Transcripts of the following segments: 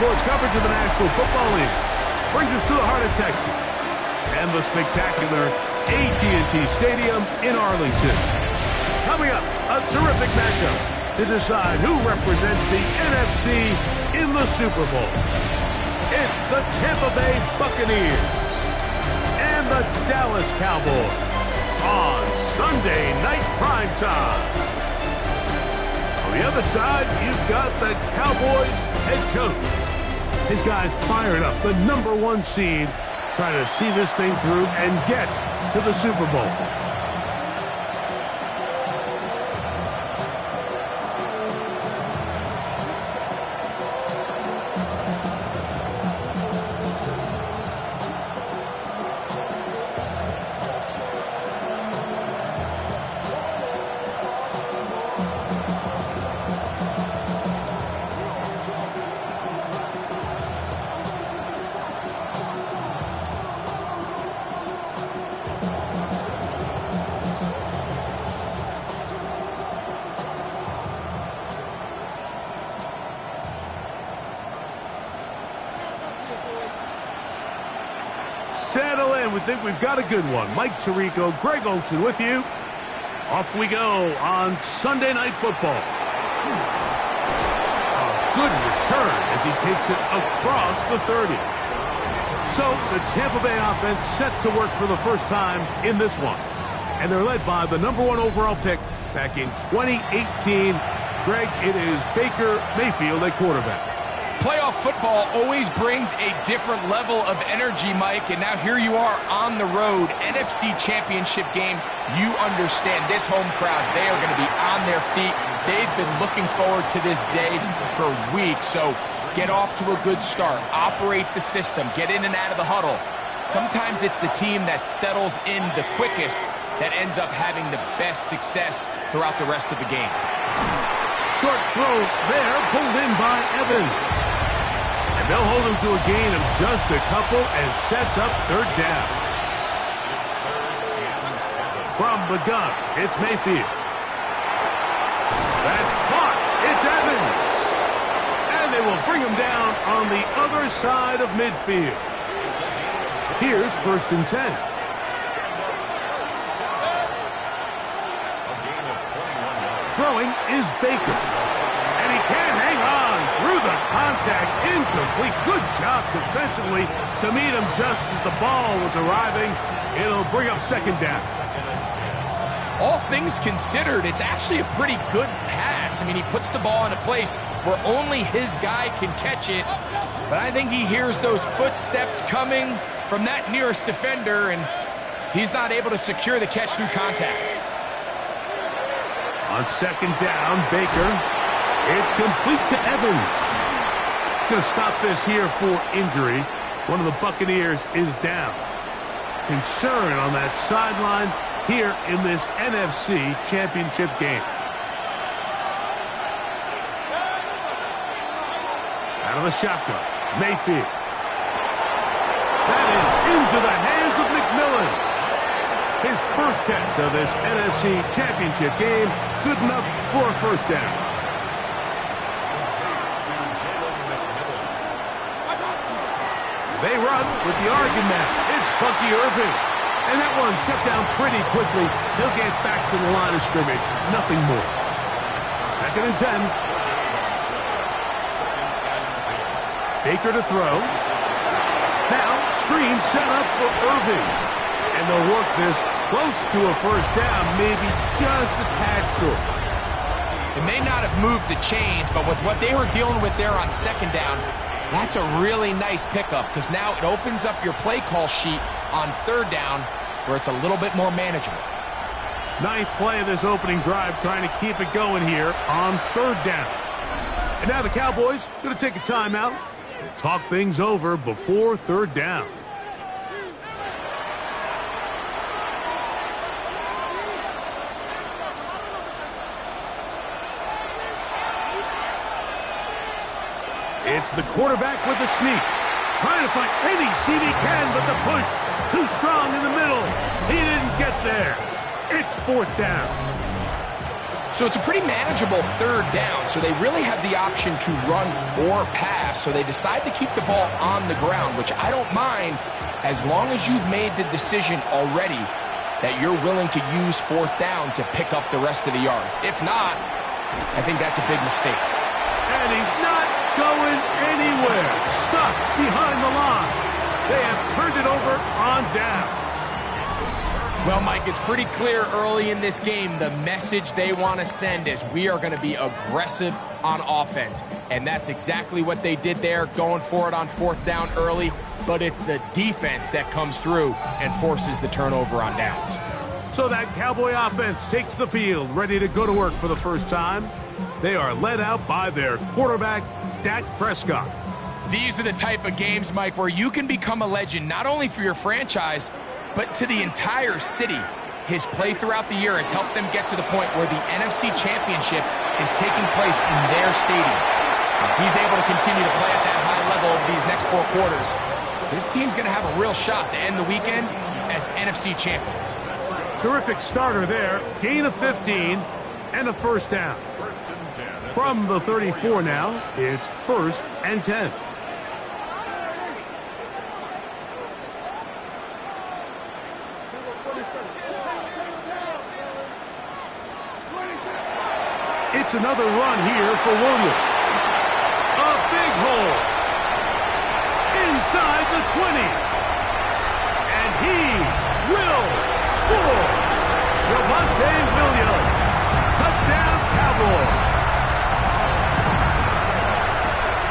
sports coverage of the National Football League. Brings us to the heart of Texas and the spectacular AT&T Stadium in Arlington. Coming up, a terrific matchup to decide who represents the NFC in the Super Bowl. It's the Tampa Bay Buccaneers and the Dallas Cowboys on Sunday Night Primetime. On the other side, you've got the Cowboys head coach. His guys fired up, the #1 seed, trying to see this thing through and get to the Super Bowl. Settle in. We think we've got a good one. Mike Tirico, Greg Olson with you. Off we go on Sunday Night Football. A good return as he takes it across the 30. So the Tampa Bay offense set to work for the first time in this one. And they're led by the #1 overall pick back in 2018. Greg, it is Baker Mayfield at quarterback. Playoff football always brings a different level of energy, Mike, and now here you are on the road, NFC Championship game. You understand this home crowd, they are going to be on their feet. They've been looking forward to this day for weeks, so get off to a good start. Operate the system. Get in and out of the huddle. Sometimes it's the team that settles in the quickest that ends up having the best success throughout the rest of the game. Short throw there, pulled in by Evans. And they'll hold him to a gain of just a couple and sets up third down. From the gun, it's Mayfield. That's caught. It's Evans. And they will bring him down on the other side of midfield. Here's 1st and 10. Throwing is Baker. And he can't hang on through the contact. Incomplete. Good job defensively to meet him just as the ball was arriving. It'll bring up 2nd down. All things considered, it's actually a pretty good pass. I mean, he puts the ball in a place where only his guy can catch it. But I think he hears those footsteps coming from that nearest defender, and he's not able to secure the catch through contact. On 2nd down, Baker. It's complete to Evans. Going to stop this here for injury. One of the Buccaneers is down. Concern on that sideline here in this NFC Championship game. Out of the shotgun, Mayfield. That is into the hands of McMillan. His first catch of this NFC Championship game, good enough for a 1st down. They run with the argument. It's Bucky Irving. And that one shut down pretty quickly. He'll get back to the line of scrimmage. Nothing more. 2nd and 10. Baker to throw. Now, screen set up for Irving. And they'll work this close to a 1st down, maybe just a tad short. It may not have moved the chains, but with what they were dealing with there on 2nd down, that's a really nice pickup because now it opens up your play call sheet on 3rd down where it's a little bit more manageable. 9th play of this opening drive, trying to keep it going here on 3rd down. And now the Cowboys going to take a timeout and talk things over before 3rd down. It's the quarterback with the sneak. Trying to find any seam he can, but the push too strong in the middle. He didn't get there. It's 4th down. So it's a pretty manageable third down, so they really have the option to run or pass. So they decide to keep the ball on the ground, which I don't mind as long as you've made the decision already that you're willing to use fourth down to pick up the rest of the yards. If not, I think that's a big mistake. And he's not going anywhere. Stuffed behind the line. They have turned it over on down. Well, Mike, it's pretty clear early in this game the message they want to send is we are going to be aggressive on offense. And that's exactly what they did there, going for it on fourth down early. But it's the defense that comes through and forces the turnover on downs. So that Cowboy offense takes the field, ready to go to work for the first time. They are led out by their quarterback, Dak Prescott. These are the type of games, Mike, where you can become a legend, not only for your franchise, but to the entire city. His play throughout the year has helped them get to the point where the NFC Championship is taking place in their stadium. If he's able to continue to play at that high level over these next 4 quarters, this team's going to have a real shot to end the weekend as NFC champions. Terrific starter there. Gain of 15 and a first down. From the 34 now, it's 1st and 10. It's another run here for Williams. A big hole. Inside the 20. And he will score. Javonte Williams. Touchdown, Cowboys.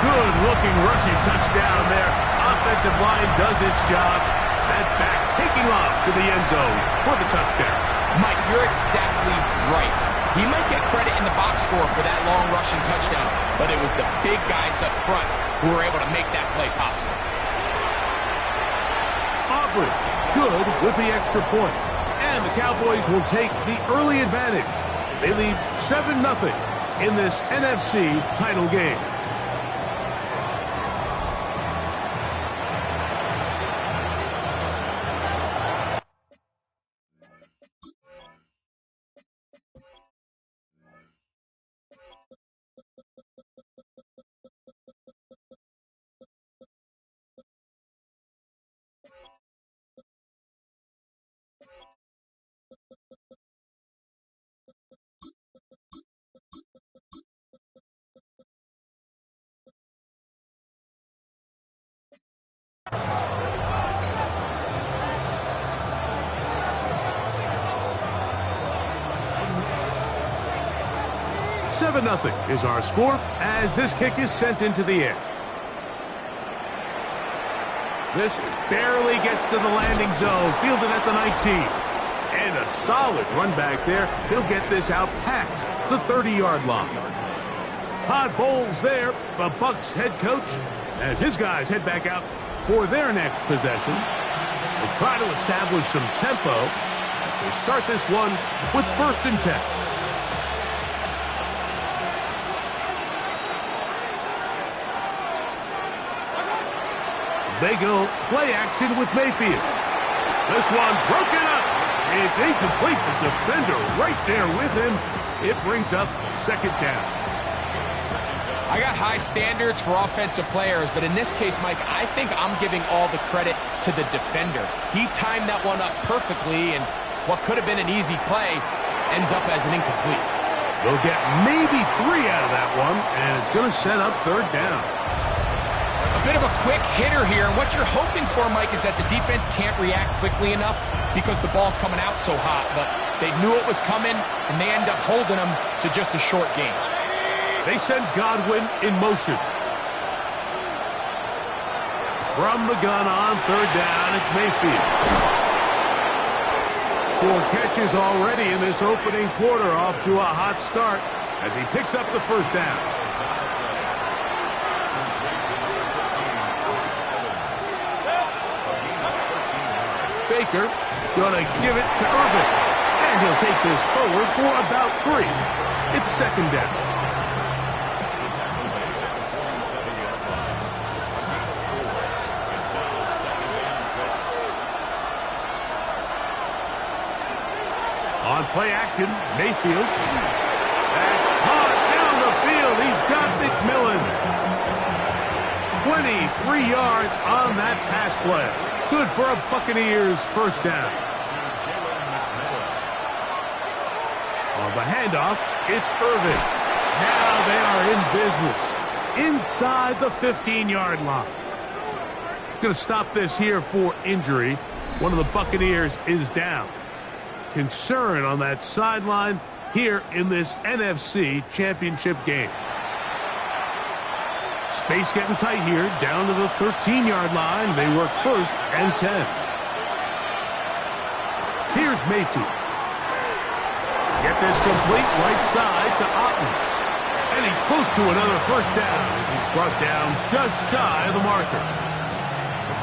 Good-looking rushing touchdown there. Offensive line does its job. That back taking off to the end zone for the touchdown. Mike, you're exactly right. He might get credit in the box score for that long rushing touchdown, but it was the big guys up front who were able to make that play possible. Aubrey, good with the extra point. And the Cowboys will take the early advantage. They lead 7-0 in this NFC title game. Nothing is our score as this kick is sent into the air. This barely gets to the landing zone, fielded at the 19. And a solid run back there. He'll get this out past the 30-yard line. Todd Bowles there, the Bucs head coach, as his guys head back out for their next possession. They'll try to establish some tempo as they start this one with 1st and 10. They go play action with Mayfield. This one broken up. It's incomplete. The defender right there with him. It brings up 2nd down. I got high standards for offensive players, but in this case, Mike, I think I'm giving all the credit to the defender. He timed that one up perfectly, and what could have been an easy play ends up as an incomplete. They'll get maybe 3 out of that one, and it's going to set up 3rd down. A bit of a quick hitter here, and what you're hoping for, Mike, is that the defense can't react quickly enough because the ball's coming out so hot, but they knew it was coming, and they end up holding them to just a short gain. They send Godwin in motion. From the gun on 3rd down, it's Mayfield. 4 catches already in this opening quarter, off to a hot start as he picks up the 1st down. Baker gonna give it to Irvin, and he'll take this forward for about 3. It's 2nd down. On play action, Mayfield That's caught down the field. He's got McMillan. 23 yards on that pass play. Good for a Buccaneers first down. On the handoff, it's Irvin. Now they are in business inside the 15-yard line. Going to stop this here for injury. One of the Buccaneers is down. Concern on that sideline here in this NFC Championship game. Space getting tight here, down to the 13-yard line. They work first and 10. Here's Mayfield. Get this complete right side to Otten. And he's close to another first down as he's brought down just shy of the marker.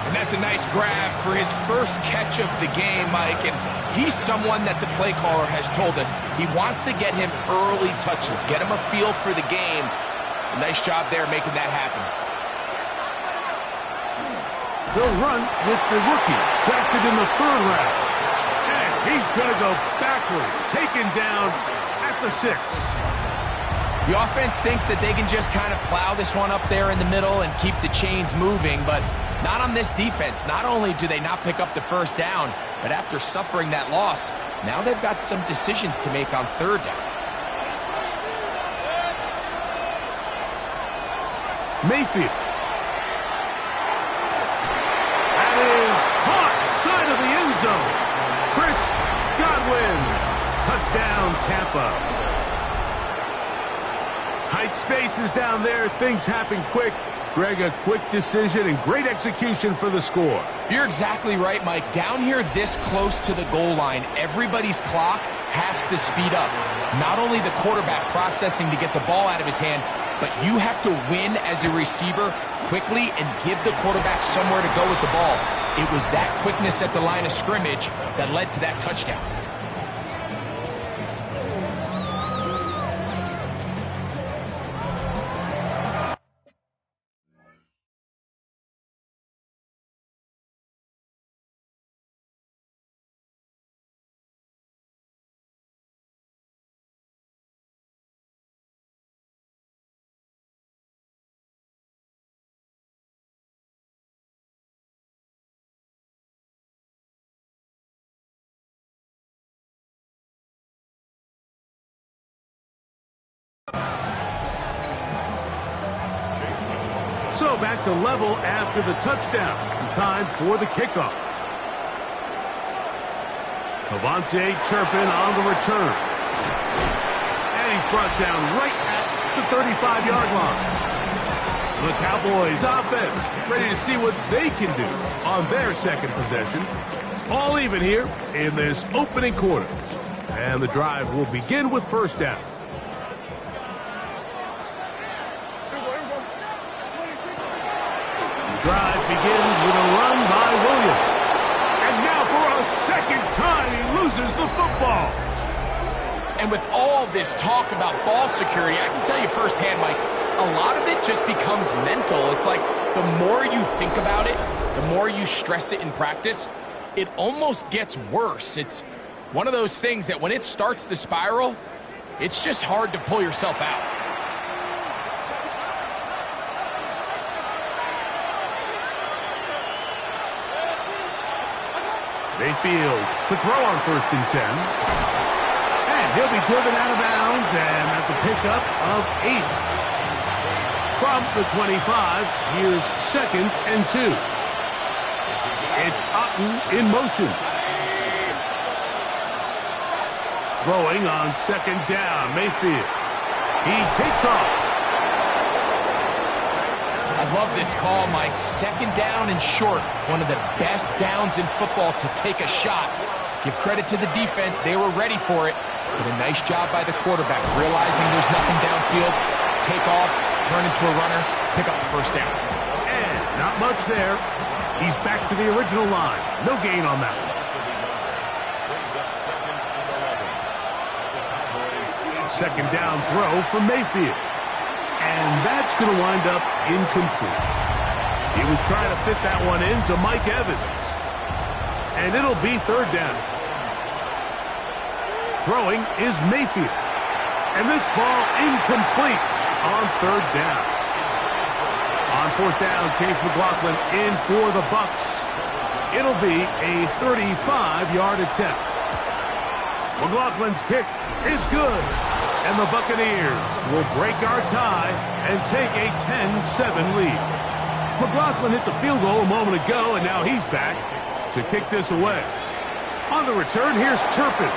And that's a nice grab for his first catch of the game, Mike. And he's someone that the play caller has told us he wants to get him early touches, get him a feel for the game. A nice job there making that happen. They'll run with the rookie, drafted in the 3rd round. And he's going to go backwards, taken down at the 6. The offense thinks that they can just kind of plow this one up there in the middle and keep the chains moving, but not on this defense. Not only do they not pick up the first down, but after suffering that loss, now they've got some decisions to make on 3rd down. Mayfield. That is caught side of the end zone. Chris Godwin. Touchdown, Tampa. Tight spaces down there. Things happen quick. Greg, a quick decision and great execution for the score. You're exactly right, Mike. Down here this close to the goal line, everybody's clock has to speed up. Not only the quarterback processing to get the ball out of his hand, but you have to win as a receiver quickly and give the quarterback somewhere to go with the ball. It was that quickness at the line of scrimmage that led to that touchdown. So back to level after the touchdown. Time for the kickoff. Cavante Turpin on the return. And he's brought down right at the 35-yard line. The Cowboys offense ready to see what they can do on their second possession. All even here in this opening quarter. And the drive will begin with first down. Drive begins with a run by Williams. And now for a second time, he loses the football. And with all this talk about ball security, I can tell you firsthand, Mike, a lot of it just becomes mental. It's like the more you think about it, the more you stress it in practice, it almost gets worse. It's one of those things that when it starts to spiral, it's just hard to pull yourself out. Mayfield to throw on first and 10. And he'll be driven out of bounds, and that's a pickup of 8. From the 25, here's second and 2. It's Otten in motion. Throwing on second down, Mayfield. He takes off. I love this call, Mike. Second down and short. One of the best downs in football to take a shot. Give credit to the defense. They were ready for it. But a nice job by the quarterback, realizing there's nothing downfield. Take off, turn into a runner, pick up the first down. And not much there. He's back to the original line. No gain on that one. Second down throw for Mayfield. And that's going to wind up incomplete. He was trying to fit that one into Mike Evans. And it'll be third down. Throwing is Mayfield. And this ball incomplete on third down. On fourth down, Chase McLaughlin in for the Bucs. It'll be a 35-yard attempt. McLaughlin's kick is good. And the Buccaneers will break our tie and take a 10-7 lead. McLaughlin hit the field goal a moment ago, and now he's back to kick this away. On the return, here's Turpin.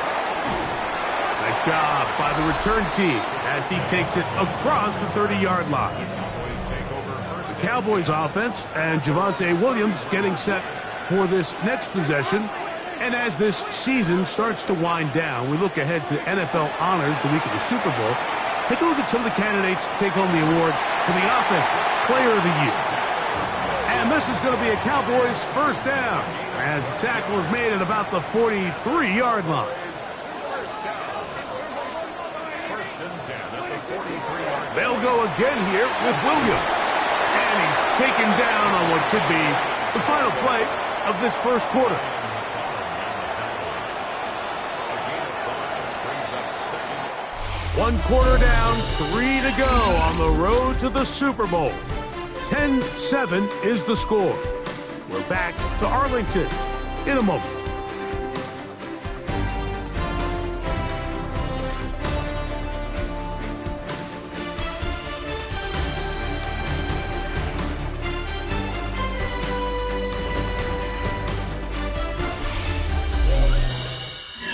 Nice job by the return team as he takes it across the 30-yard line. The Cowboys offense and Javonte Williams getting set for this next possession. And as this season starts to wind down, we look ahead to NFL honors the week of the Super Bowl. Take a look at some of the candidates to take home the award for the Offensive Player of the Year. And this is going to be a Cowboys first down as the tackle is made at about the 43-yard line. They'll go again here with Williams. And he's taken down on what should be the final play of this first quarter. One quarter down, 3 to go on the road to the Super Bowl. 10-7 is the score. We're back to Arlington in a moment.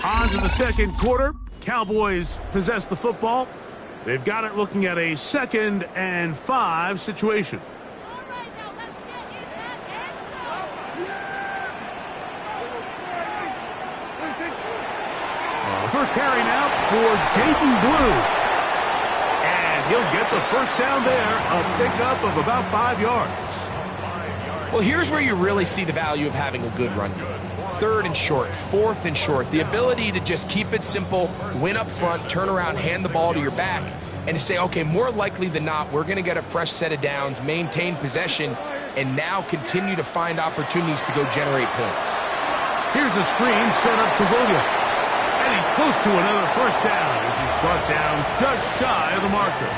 On to the second quarter. Cowboys possess the football. They've got it looking at a 2nd and 5 situation. First carry now for Jaden Blue. And he'll get the first down there, a pickup of about 5 yards. Well, here's where you really see the value of having a good run game. 3rd and short, 4th and short. The ability to just keep it simple, win up front, turn around, hand the ball to your back, and to say, okay, more likely than not, we're going to get a fresh set of downs, maintain possession, and now continue to find opportunities to go generate points. Here's a screen set up to Williams. And he's close to another first down as he's brought down just shy of the marker.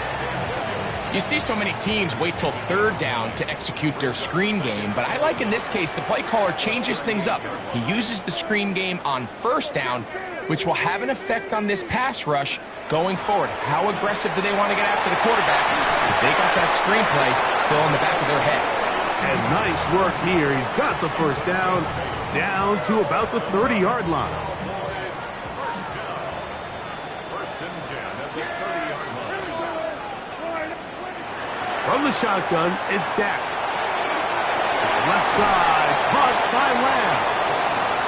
You see so many teams wait till 3rd down to execute their screen game, but I like in this case the play caller changes things up. He uses the screen game on 1st down, which will have an effect on this pass rush going forward. How aggressive do they want to get after the quarterback? Because they got that screenplay still in the back of their head. And nice work here. He's got the first down to about the 30-yard line. From the shotgun, it's Dak. Left side, caught by Lamb.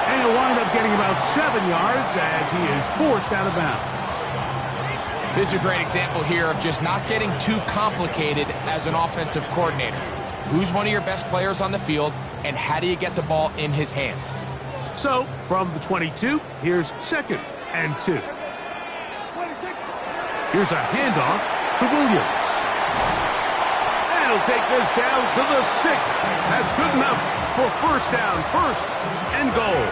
And he'll wind up getting about 7 yards as he is forced out of bounds. This is a great example here of just not getting too complicated as an offensive coordinator. Who's one of your best players on the field, and how do you get the ball in his hands? So, from the 22, here's 2nd and 2. Here's a handoff to Williams. And he'll take this down to the 6. That's good enough for first down, 1st and goal.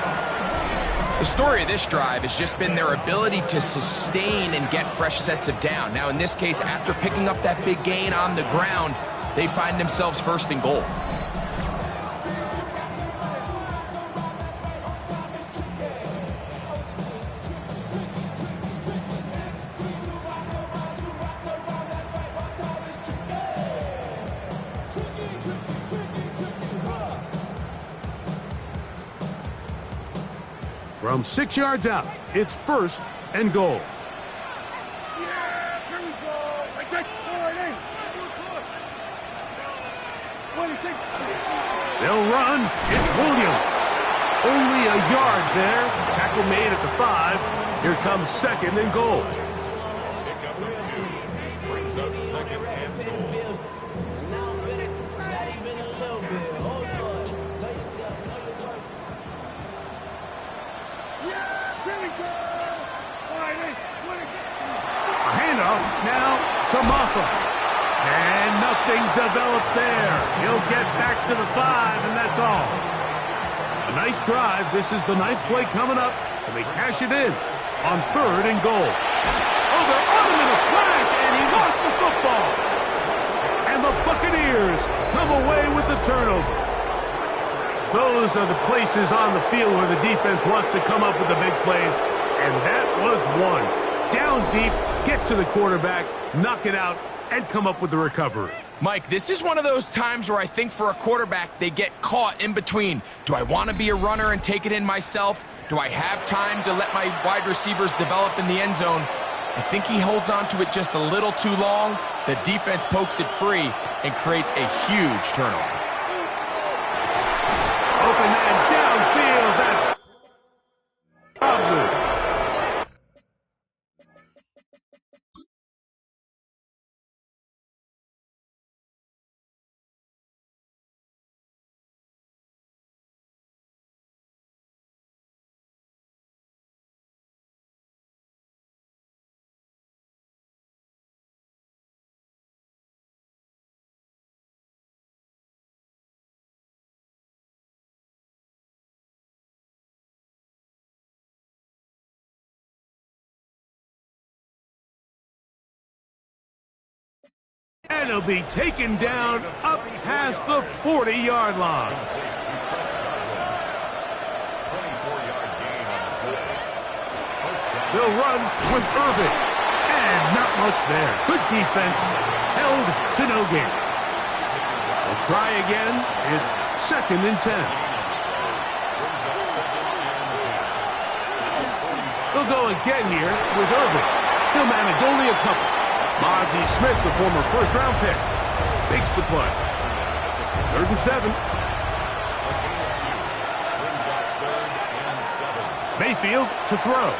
The story of this drive has just been their ability to sustain and get fresh sets of down. Now, in this case, after picking up that big gain on the ground, they find themselves 1st and goal. From 6 yards out, it's 1st and goal. They'll run. It's Williams. Only a yard there. Tackle made at the 5. Here comes 2nd and goal. Pickup of 2. Brings up 2nd and goal. A handoff now to Moffa. And nothing developed there. He'll get back to the 5, and that's all. A nice drive. This is the 9th play coming up, and they cash it in on 3rd and goal. Oh, they're on him in a flash, and he lost the football. And the Buccaneers come away with the turnover. Those are the places on the field where the defense wants to come up with the big plays, and that was one. Down deep, get to the quarterback, knock it out, and come up with the recovery. Mike, this is one of those times where I think for a quarterback, they get caught in between. Do I want to be a runner and take it in myself? Do I have time to let my wide receivers develop in the end zone? I think he holds on to it just a little too long. The defense pokes it free and creates a huge turnover. Open man downfield. That's ugly. And he'll be taken down up past the 40-yard line. They'll run with Irvin. And not much there. Good defense. Held to no gain. They'll try again. It's 2nd and 10. They'll go again here with Irvin. He'll manage only a couple. Mozzie Smith, the former first-round pick, makes the play. 3rd and 7. Mayfield to throw.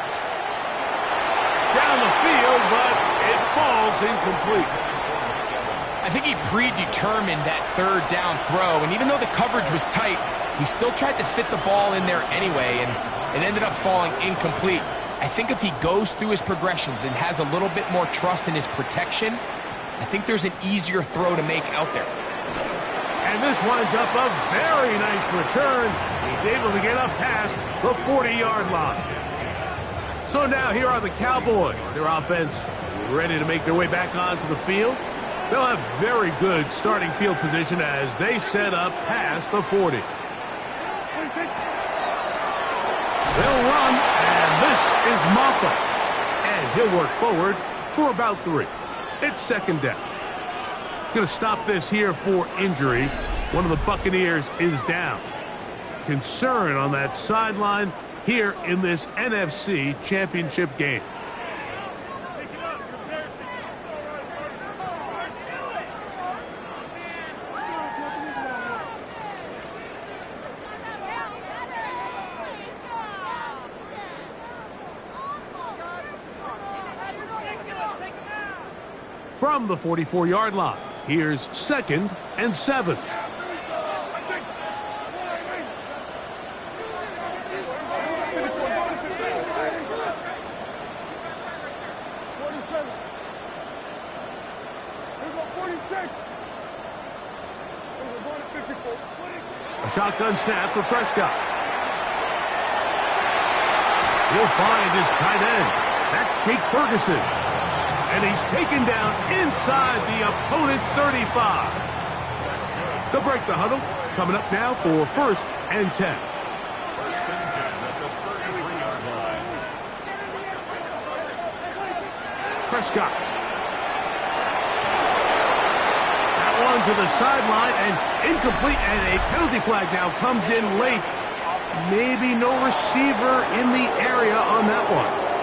Down the field, but it falls incomplete. I think he predetermined that 3rd down throw, and even though the coverage was tight, he still tried to fit the ball in there anyway, and it ended up falling incomplete. I think if he goes through his progressions and has a little bit more trust in his protection, I think there's an easier throw to make out there. And this winds up a very nice return. He's able to get up past the 40-yard line. So now here are the Cowboys. Their offense ready to make their way back onto the field. They'll have very good starting field position as they set up past the 40. They'll run, and this is Maffa. And he'll work forward for about 3. It's 2nd down. Going to stop this here for injury. One of the Buccaneers is down. Concern on that sideline here in this NFC Championship game. From the 44-yard line, here's 2nd and 7. A shotgun snap for Prescott. He'll find his tight end. That's Jake Ferguson. And he's taken down inside the opponent's 35. They'll break the huddle. Coming up now for 1st and 10. 1st and 10 at the 33-yard line. Prescott. That one to the sideline and incomplete, and a penalty flag now comes in late. Maybe no receiver in the area on that one.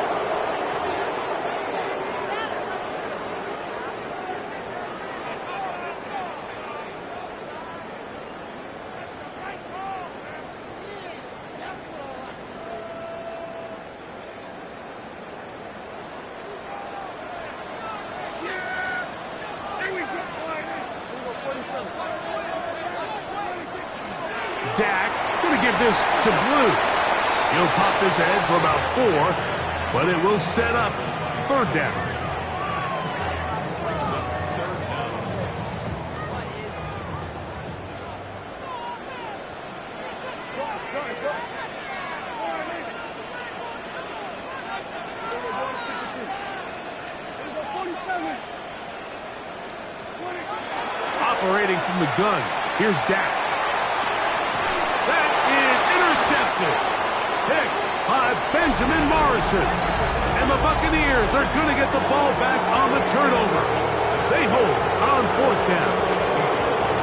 Dak going to give this to Blue. He'll pop this ahead for about 4, but it will set up 3rd down. operating from the gun. Here's Dak. That is intercepted. Pick by Benjamin Morrison. And the Buccaneers are going to get the ball back on the turnover. They hold on 4th down.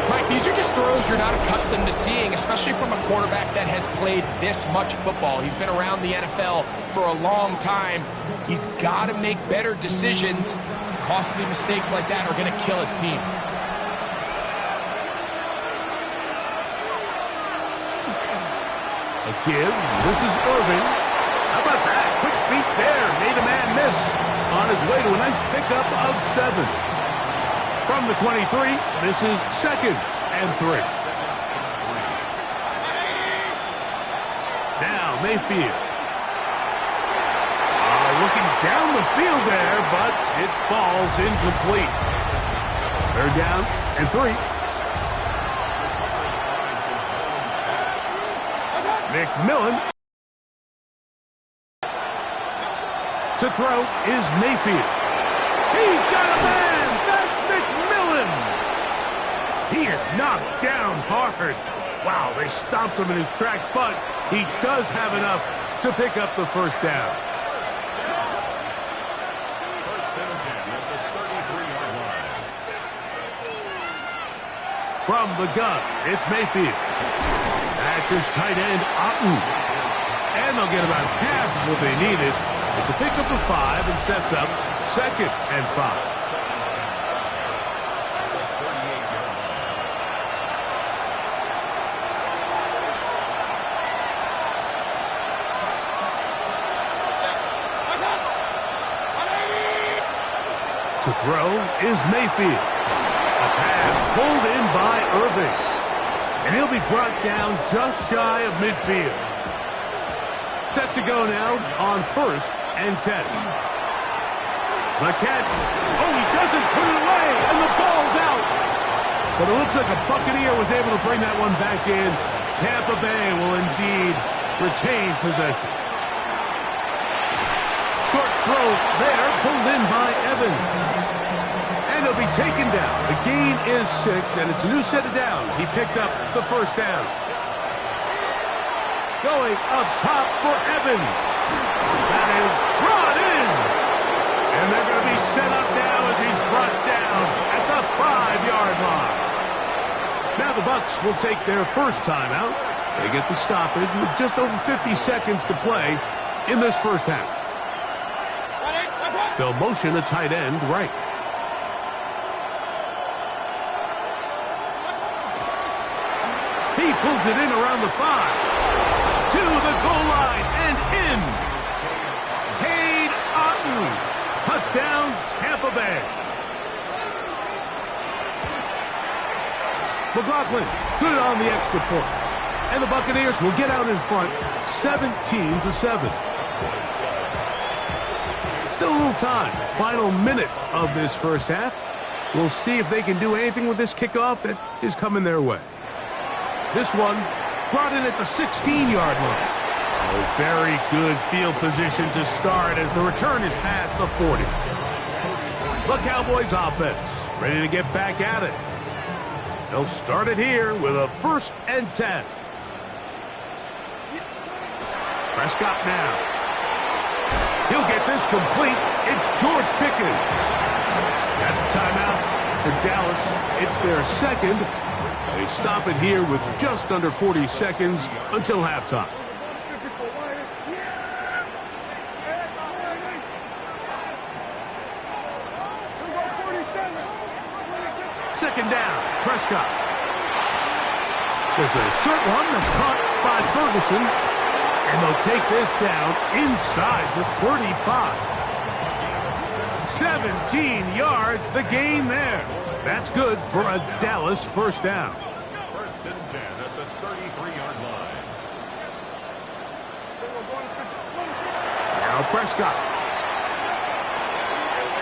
Mike, these are just throws you're not accustomed to seeing, especially from a quarterback that has played this much football. He's been around the NFL for a long time. He's got to make better decisions. Costly mistakes like that are going to kill his team. A give. This is Irving. How about that? Quick feet there. Made a man miss on his way to a nice pickup of 7. From the 23, this is 2nd and 3. Now Mayfield. Looking down the field there, but it falls incomplete. 3rd down and 3. McMillan. To throw is Mayfield. He's got a man. That's McMillan. He is knocked down hard. Wow, they stomped him in his tracks, but he does have enough to pick up the 1st down. From the gun, it's Mayfield. That's his tight end, Otten. And they'll get about half of what they needed. It's a pickup of 5 and sets up 2nd and 5. To throw is Mayfield. A pass pulled in by Irving. And he'll be brought down just shy of midfield. Set to go now on 1st and 10. The catch. Oh, he doesn't put it away, and the ball's out. But it looks like a Buccaneer was able to bring that one back in. Tampa Bay will indeed retain possession. Short throw there, pulled in by Evans. And he'll be taken down. The gain is 6, and it's a new set of downs. He picked up the 1st down. Going up top for Evans. That is brought in. And they're going to be set up now as he's brought down at the 5-yard line. Now the Bucs will take their 1st timeout. They get the stoppage with just over 50 seconds to play in this 1st half. They'll motion a tight end right. He pulls it in around the 5. To the goal line and in. Cade Otton. Touchdown, Tampa Bay. McLaughlin, good on the extra point. And the Buccaneers will get out in front, 17-7. Still a little time. Final minute of this 1st half. We'll see if they can do anything with this kickoff that is coming their way. This one brought in at the 16-yard line. Oh, very good field position to start as the return is past the 40. The Cowboys offense ready to get back at it. They'll start it here with a 1st and 10. Prescott now. He'll get this complete. It's George Pickens. That's a timeout for Dallas. It's their 2nd. They stop it here with just under 40 seconds until halftime. Second down, Prescott. There's a short one that's caught by Ferguson. And they'll take this down inside the 35. 17 yards, the gain there. That's good for a Dallas 1st down. 1st and 10 at the 33-yard line. Now Prescott.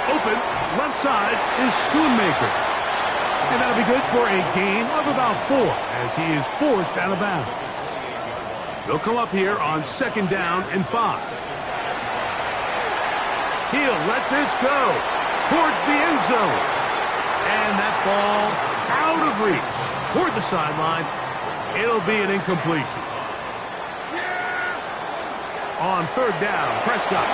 Open, left side is Schoonmaker. And that'll be good for a gain of about 4 as he is forced out of bounds. They'll come up here on 2nd down and 5. He'll let this go towards the end zone. And that ball out of reach toward the sideline. It'll be an incompletion. On third down, Prescott.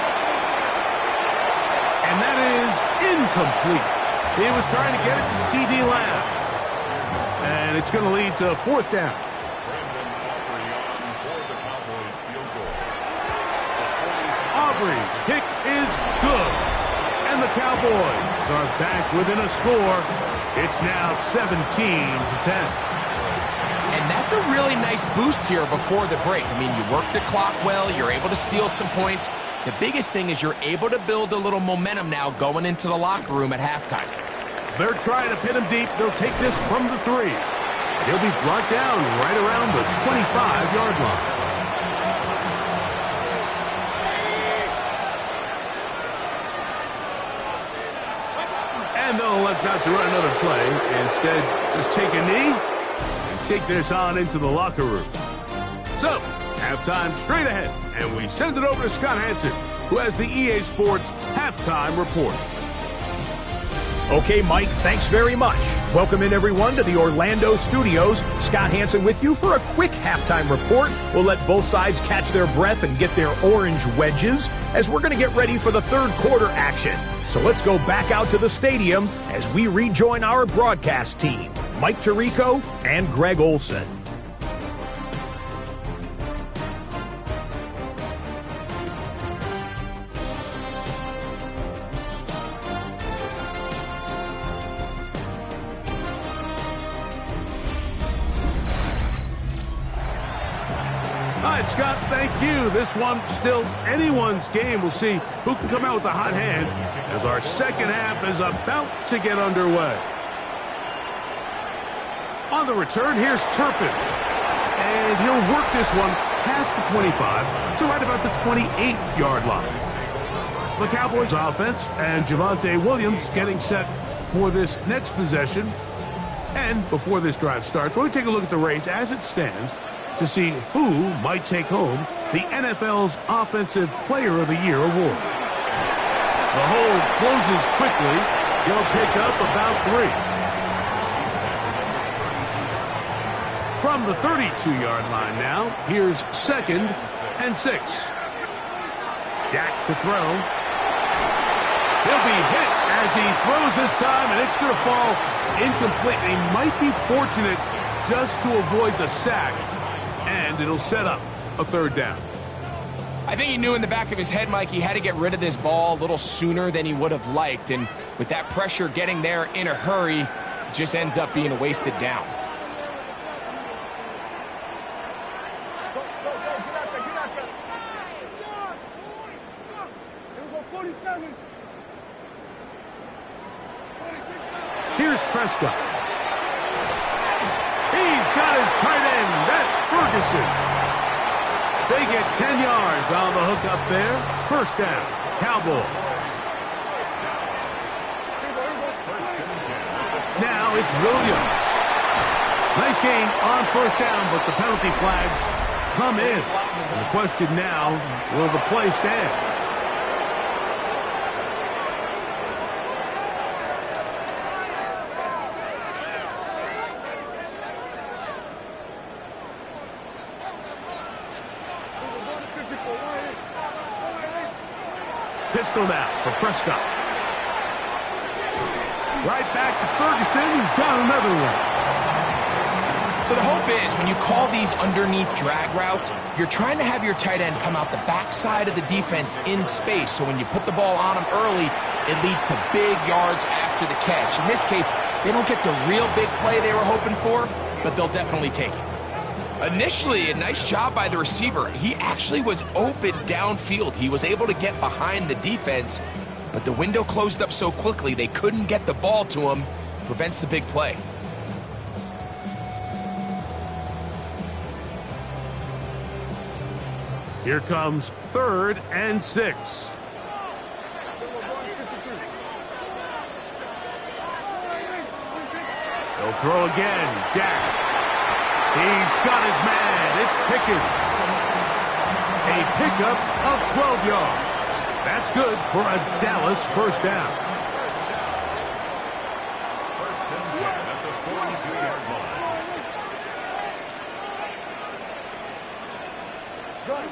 And that is incomplete. He was trying to get it to C.D. Lamb. And it's going to lead to fourth down. Aubrey's kick is good. And the Cowboys are back within a score. It's now 17-10. And that's a really nice boost here before the break. I mean, you work the clock well. You're able to steal some points. The biggest thing is you're able to build a little momentum now going into the locker room at halftime. They're trying to pin him deep. They'll take this from the 3. He'll be brought down right around the 25-yard line. And they'll elect not to run another play. Instead, just take a knee and take this on into the locker room. So, halftime straight ahead. And we send it over to Scott Hansen, who has the EA Sports Halftime Report. Okay, Mike, thanks very much. Welcome in, everyone, to the Orlando studios. Scott Hansen with you for a quick halftime report. We'll let both sides catch their breath and get their orange wedges as we're going to get ready for the third quarter action. So let's go back out to the stadium as we rejoin our broadcast team, Mike Tirico and Greg Olson. All right, Scott, thank you. This one still anyone's game. We'll see who can come out with a hot hand as our second half is about to get underway. On the return, here's Turpin. And he'll work this one past the 25 to right about the 28-yard line. The Cowboys offense and Javonte Williams getting set for this next possession. And before this drive starts, we're going to take a look at the race as it stands to see who might take home the NFL's Offensive Player of the Year award. The hold closes quickly. He'll pick up about 3. From the 32-yard line now, here's 2nd and 6. Dak to throw. He'll be hit as he throws this time, and it's going to fall incomplete. He might be fortunate just to avoid the sack. And it'll set up a third down. I think he knew in the back of his head, Mike, he had to get rid of this ball a little sooner than he would have liked. And with that pressure getting there in a hurry, it just ends up being a wasted down. Here's Prescott. He's got his tight end. That's Ferguson. They get 10 yards on the hook up there. First down, Cowboys. Now it's Williams. Nice gain on first down, but the penalty flags come in. And the question now, will the play stand? Pistol now for Prescott. Right back to Ferguson. He's got another one. So the hope is when you call these underneath drag routes, you're trying to have your tight end come out the backside of the defense in space. So when you put the ball on him early, it leads to big yards after the catch. In this case, they don't get the real big play they were hoping for, but they'll definitely take it. Initially, a nice job by the receiver. He actually was open downfield. He was able to get behind the defense, but the window closed up so quickly they couldn't get the ball to him. Prevents the big play. Here comes 3rd and 6. He'll throw again. Dak. He's got his man. It's Pickens. A pickup of 12 yards. That's good for a Dallas first down. First and 10 at the 45.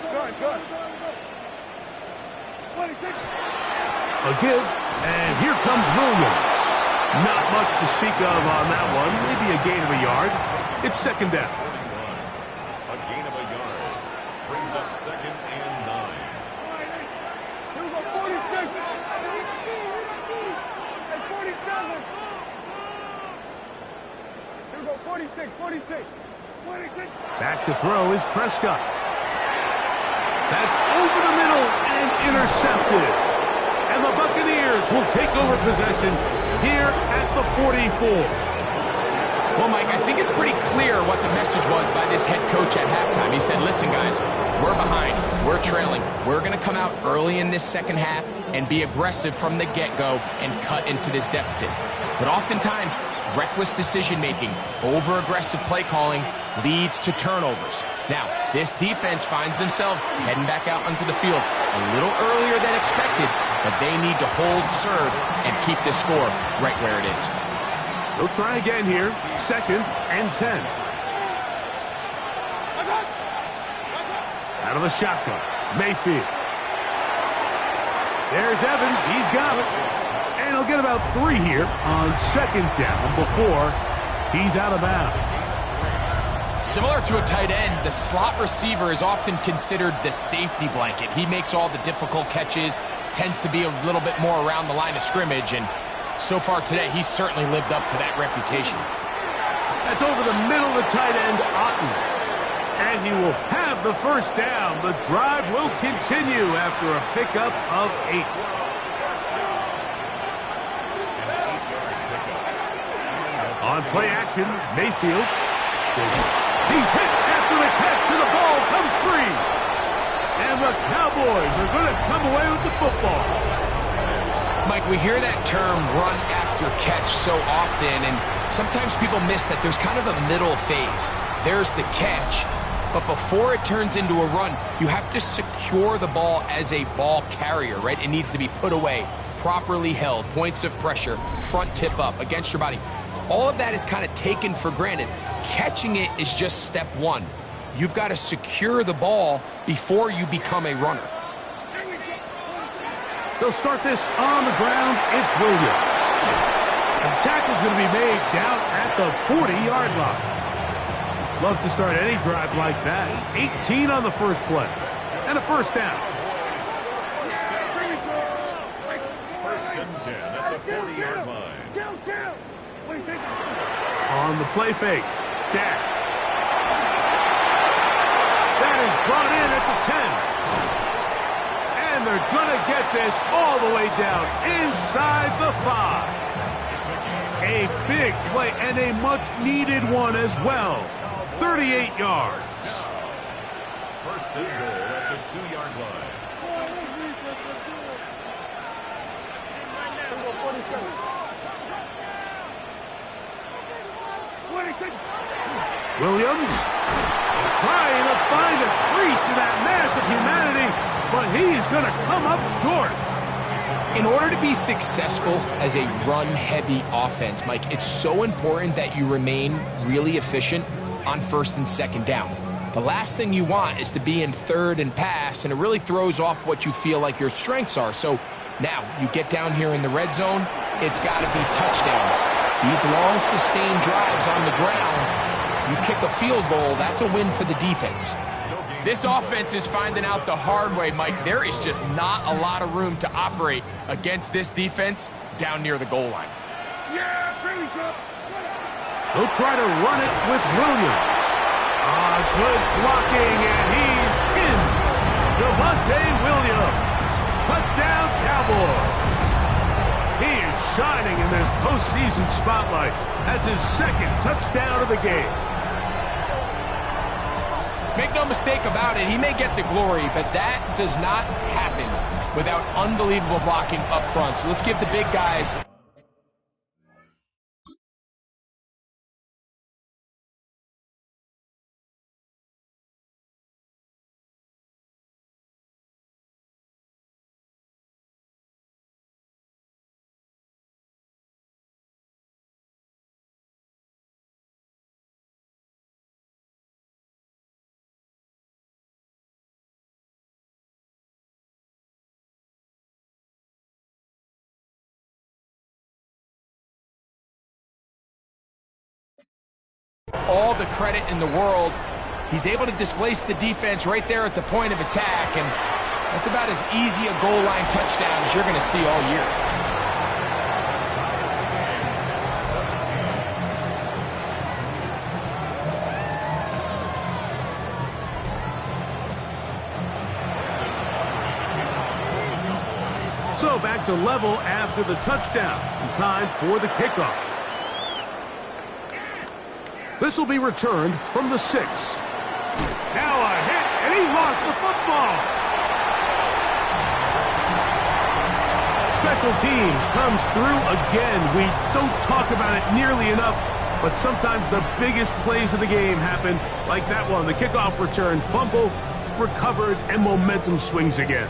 A give, and here comes Williams. Not much to speak of on that one. Maybe a gain of a yard. It's second down. A gain of a yard. Brings up second and 9. Here we go, 46. Back to throw is Prescott. That's over the middle and intercepted. And the Buccaneers will take over possession here at the 44. Well, Mike, I think it's pretty clear what the message was by this head coach at halftime. He said, listen, guys, we're behind. We're trailing. We're going to come out early in this second half and be aggressive from the get-go and cut into this deficit. But oftentimes, reckless decision-making, over-aggressive play calling leads to turnovers. Now, this defense finds themselves heading back out onto the field a little earlier than expected, but they need to hold serve and keep this score right where it is. They'll try again here. Second and 10. Out of the shotgun. Mayfield. There's Evans. He's got it. And he'll get about 3 here on second down before he's out of bounds. Similar to a tight end, the slot receiver is often considered the safety blanket. He makes all the difficult catches, tends to be a little bit more around the line of scrimmage, and so far today, he's certainly lived up to that reputation. That's over the middle of the tight end, Otten. And he will have the first down. The drive will continue after a pickup of 8. On play action, Mayfield. He's hit after the catch, and the ball comes free. And the Cowboys are going to come away with the football. Mike, we hear that term run after catch so often, and sometimes people miss that there's kind of a middle phase. There's the catch, but before it turns into a run, you have to secure the ball as a ball carrier, right? It needs to be put away, properly held, points of pressure, front tip up against your body. All of that is kind of taken for granted. Catching it is just step one. You've got to secure the ball before you become a runner. They'll start this on the ground. It's Williams. The tackle's going to be made down at the 40-yard line. Love to start any drive like that. 18 on the first play. And a first down. First and 10 at the 40-yard line. On the play fake. Dak. That is brought in at the 10. And they're going to get this all the way down inside the 5. A big play and a much-needed one as well. 38 yards. First and goal at the 2-yard line. Williams trying to find a crease in that mass of humanity, but he is going to come up short. In order to be successful as a run-heavy offense, Mike, it's so important that you remain really efficient on first and second down. The last thing you want is to be in third and pass, and it really throws off what you feel like your strengths are. So now you get down here in the red zone, it's got to be touchdowns. These long, sustained drives on the ground, you kick a field goal, that's a win for the defense. This offense is finding out the hard way, Mike. There is just not a lot of room to operate against this defense down near the goal line. They'll try to run it with Williams. Good blocking, and he's in. Javonte Williams. Touchdown, Cowboys. He is shining in this postseason spotlight. That's his second touchdown of the game. Make no mistake about it, he may get the glory, but that does not happen without unbelievable blocking up front. So let's give the big guys All the credit in the world. He's able to displace the defense right there at the point of attack, and that's about as easy a goal line touchdown as you're going to see all year. So back to level after the touchdown. And time for the kickoff. This will be returned from the 6. Now a hit, and he lost the football. Special teams comes through again. We don't talk about it nearly enough, but sometimes the biggest plays of the game happen like that one. The kickoff return, fumble, recovered, and momentum swings again.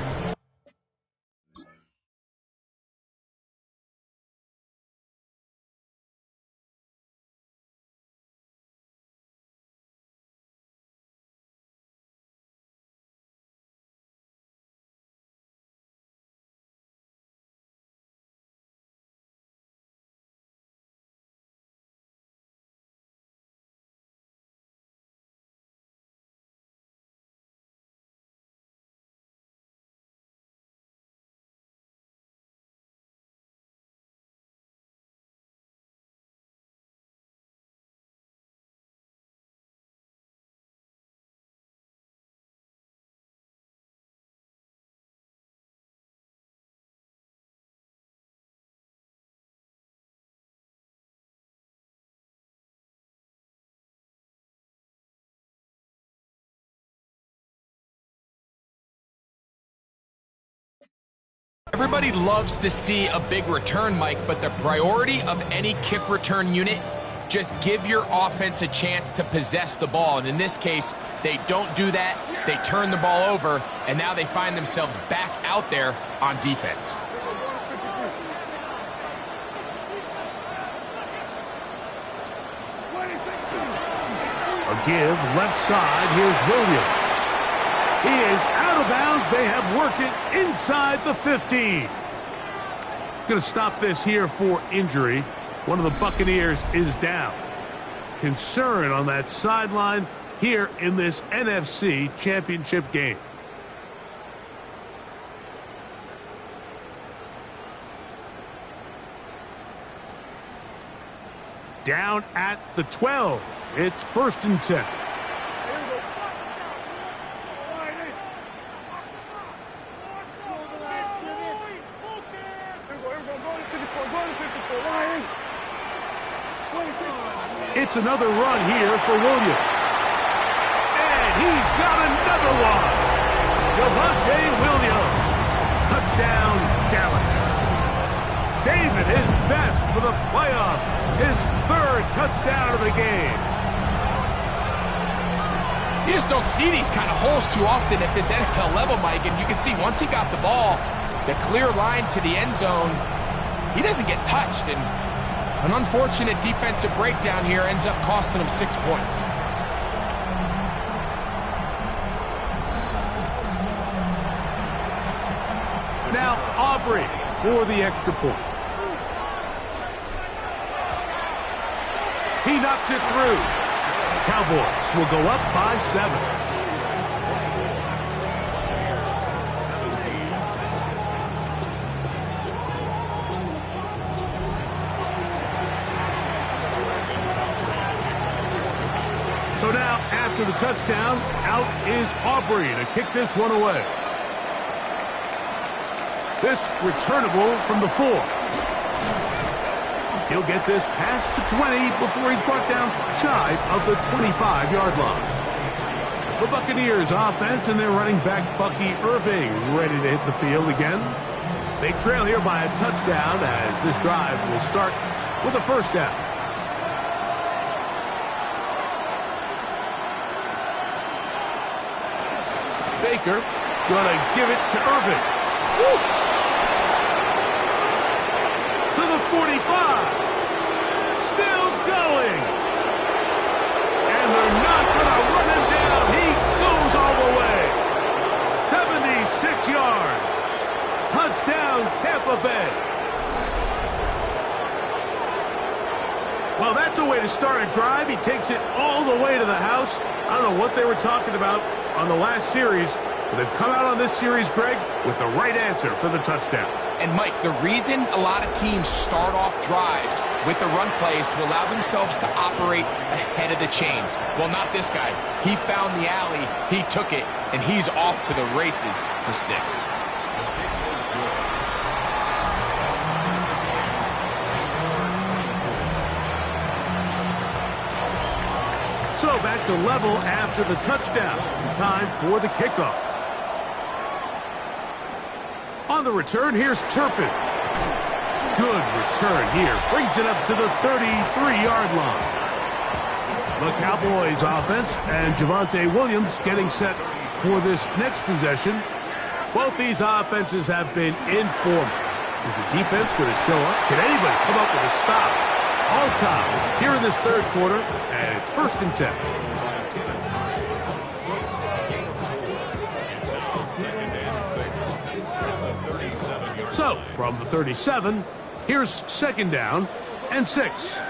Everybody loves to see a big return, Mike, but the priority of any kick return unit, just give your offense a chance to possess the ball. And in this case, they don't do that. They turn the ball over, and now they find themselves back out there on defense. A give, left side, here's Williams. He is out of bounds. They have worked it inside the 15. Going to stop this here for injury. One of the Buccaneers is down. Concern on that sideline here in this NFC Championship game. Down at the 12. It's 1st and 10. It's another run here for Williams. And he's got another one. Devontae Williams. Touchdown, Dallas. Saving his best for the playoffs. His 3rd touchdown of the game. You just don't see these kind of holes too often at this NFL level, Mike. And you can see once he got the ball, the clear line to the end zone, he doesn't get touched. And an unfortunate defensive breakdown here ends up costing him 6 points. Now Aubrey for the extra point. He knocks it through. Cowboys will go up by 7. So now, after the touchdown, out is Aubrey to kick this one away. This returnable from the 4. He'll get this past the 20 before he's brought down shy of the 25-yard line. The Buccaneers offense and their running back Bucky Irving ready to hit the field again. They trail here by a touchdown as this drive will start with a 1st down. Baker gonna give it to Irving. Woo! To the 45. Still going. And they're not gonna run him down. He goes all the way. 76 yards. Touchdown, Tampa Bay. Well, that's a way to start a drive. He takes it all the way to the house. I don't know what they were talking about on the last series, but they've come out on this series, Greg, with the right answer for the touchdown. And, Mike, the reason a lot of teams start off drives with the run play is to allow themselves to operate ahead of the chains. Well, not this guy. He found the alley, he took it, and he's off to the races for 6. So back to level after the touchdown. Time for the kickoff. On the return, here's Turpin. Good return here. Brings it up to the 33-yard line. The Cowboys offense and Javonte Williams getting set for this next possession. Both these offenses have been informal. Is the defense going to show up? Can anybody come up with a stop? All time here in this third quarter, and it's 1st and 10. So, from the 37, here's 2nd down and 6.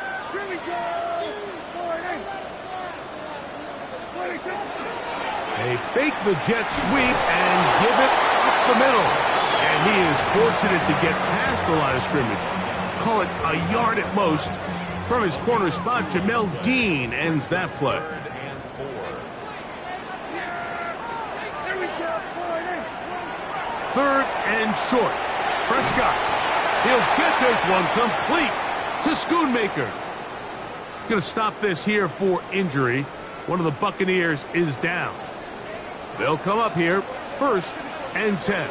They fake the jet sweep and give it up the middle. And he is fortunate to get past the line of scrimmage. Call it a yard at most. From his corner spot, Jamel Dean ends that play. 3rd and short. Prescott. He'll get this one complete to Schoonmaker. Going to stop this here for injury. One of the Buccaneers is down. They'll come up here 1st and 10.